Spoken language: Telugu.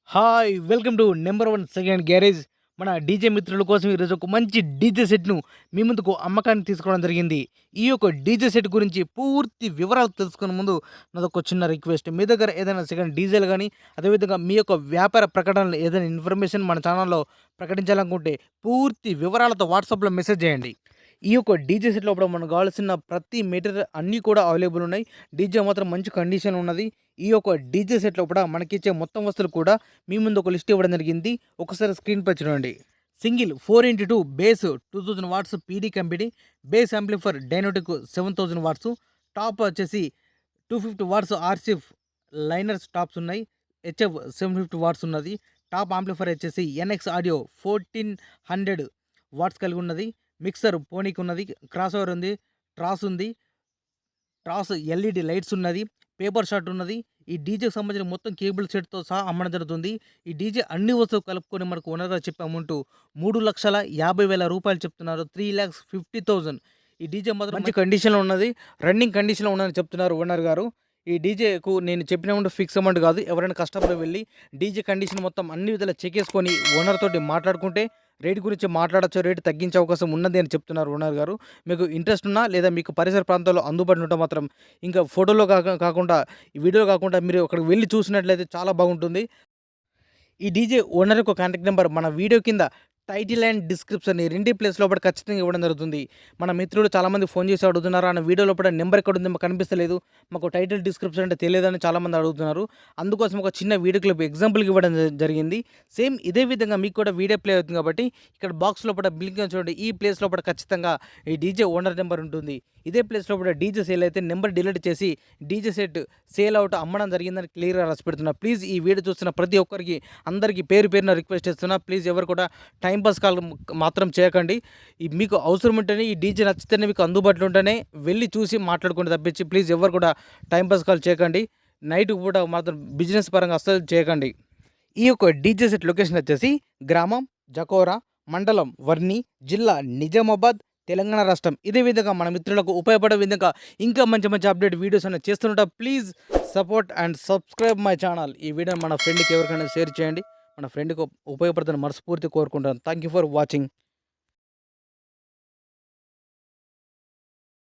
Hi! Welcome to number 1 second garage. మన డీజే మిత్రుల కోసం ఈరోజు ఒక మంచి డీజే సెట్‌ను మీ ముందుకు అమ్మకానికి తీసుకురావడం జరిగింది. ఈ యొక్క డీజే సెట్ గురించి పూర్తి వివరాలు తెలుసుకునే ముందు నాదొక చిన్న రిక్వెస్ట్. మీ దగ్గర ఏదైనా సెకండ్ డీజేలు గానీ, అదేవిధంగా మీ యొక్క వ్యాపార ప్రకటనలు ఏదైనా ఇన్ఫర్మేషన్ మన ఛానెల్‌లో ప్రకటించాలనుకుంటే పూర్తి వివరాలతో వాట్సాప్‌లో మెసేజ్ చేయండి. ఈ యొక్క డీజే సెట్ లోపల మనకు కావాల్సిన ప్రతి మెటీరియల్ అన్నీ కూడా అవైలబుల్ ఉన్నాయి. డీజే మాత్రం మంచి కండిషన్ ఉన్నది. ఈ యొక్క డీజే సెట్ లోపల మనకిచ్చే మొత్తం వస్తువులు కూడా మీ ముందు ఒక లిస్ట్ ఇవ్వడం జరిగింది. ఒకసారి స్క్రీన్‌పై చూడండి. Single 4x2 bass 2000 watts PD company, bass amplifier డైనోటిక్ 7000 వాట్స్, టాప్ వచ్చేసి 250 వాట్స్ ఆర్‌సిఎఫ్ లైనర్స్ టాప్స్ ఉన్నాయి. హెచ్ఎఫ్ 750 వాట్స్ ఉన్నది. టాప్ యాంప్లిఫైయర్ వచ్చేసి ఎన్ఎక్స్ ఆడియో 1400 వాట్స్ కలిగి ఉన్నది. మిక్సర్ పోనీకి ఉన్నది. క్రాస్ ఓవర్ ఉంది. ట్రాస్ ఉంది. ట్రాస్ ఎల్ఈడి లైట్స్ ఉన్నది. పేపర్ షాట్ ఉన్నది. ఈ డీజేకి సంబంధించిన మొత్తం కేబుల్ సెట్‌తో సహా అమ్మడం జరుగుతుంది. ఈ డీజే అన్ని వస్తువులు కలుపుకొని మనకు ఓనర్ గారు చెప్పే అమౌంట్ రూ. 3,50,000 చెప్తున్నారు. 3,50,000. ఈ డీజే మాత్రం మంచి కండిషన్‌లో ఉన్నది. రన్నింగ్ కండిషన్‌లో ఉన్నదని చెప్తున్నారు ఓనర్ గారు. ఈ డీజేకు నేను చెప్పిన అమౌంట్ ఫిక్స్ అమౌంట్ కాదు. ఎవరైనా కస్టమర్ వెళ్ళి డీజే కండిషన్ మొత్తం అన్ని విధాలా చెక్ చేసుకొని ఓనర్ తోటి మాట్లాడుకుంటే రేట్ గురించి మాట్లాడొచ్చు. రేట్ తగ్గించే అవకాశం ఉన్నది అని చెప్తున్నారు ఓనర్ గారు. మీకు ఇంట్రెస్ట్ ఉన్నా లేదా మీకు పరిసర ప్రాంతాల్లో అందుబాటులో ఉంటే మాత్రం ఇంకా ఫోటోలో కాకుండా ఈ వీడియోలో కాకుండా మీరు అక్కడికి వెళ్లి చూసినట్లయితే చాలా బాగుంటుంది. ఈ డీజే ఓనర్ యొక్క కాంటాక్ట్ నెంబర్ మన వీడియో కింద టైటిల్ అండ్ డిస్క్రిప్షన్ ఈ రెండి ప్లేస్ లోపల ఖచ్చితంగా ఇవ్వడం జరుగుతుంది. మన మిత్రులు చాలామంది ఫోన్ చేసి అడుగుతున్నారు. అన్న వీడియో లోపల నెంబర్ ఎక్కడ ఉంది మాకు కనిపిస్తలేదు, మాకు టైటిల్ డిస్క్రిప్షన్ అంటే తెలియదని చాలామంది అడుగుతున్నారు. అందుకోసం ఒక చిన్న వీడియో క్లిప్ ఎగ్జాంపుల్కి ఇవ్వడం జరిగింది. సేమ్ ఇదే విధంగా మీకు కూడా వీడియో ప్లే అవుతుంది కాబట్టి ఇక్కడ బాక్స్ లోపల బ్లింక్ చూడండి. ఈ ప్లేస్ లోపల ఖచ్చితంగా ఈ డీజే ఓనర్ నెంబర్ ఉంటుంది. ఇదే ప్లేస్ లోపల డీజే సేల్ అయితే నెంబర్ డిలీట్ చేసి డీజే సెట్ సేల్ అవుట్ అమ్మడం జరిగిందని క్లియర్గా రాసి పెడుతున్నా. ప్లీజ్ ఈ వీడియో చూస్తున్న ప్రతి ఒక్కరికి అందరికీ పేరు పేరున రిక్వెస్ట్ చేస్తున్నా. ప్లీజ్ ఎవరు కూడా టైంపాస్ కాల్ మాత్రం చేయకండి. మీకు అవసరం ఉంటేనే ఈ డీజే నచ్చితేనే మీకు అందుబాటులో ఉంటేనే వెళ్ళి చూసి మాట్లాడుకుంటే తప్పించి ప్లీజ్ ఎవరు కూడా టైంపాస్ కాల్ చేయకండి. నైట్ పూట మాత్రం బిజినెస్ పరంగా అస్సలు చేయకండి. ఈ యొక్క డీజే సెట్ లొకేషన్ వచ్చేసి గ్రామం జకోరా, మండలం వర్ని, జిల్లా నిజామాబాద్, తెలంగాణ రాష్ట్రం. ఇదే విధంగా మన మిత్రులకు ఉపయోగపడే విధంగా ఇంకా మంచి మంచి అప్డేట్ వీడియోస్ అనేది చేస్తుంటా. Please support and subscribe my channel. ఈ వీడియోని మన ఫ్రెండ్కి ఎవరికైనా షేర్ చేయండి. మన ఫ్రెండ్కి ఉపయోగపడుతున్న మనస్ఫూర్తి కోరుకుంటాను. Thank you for watching.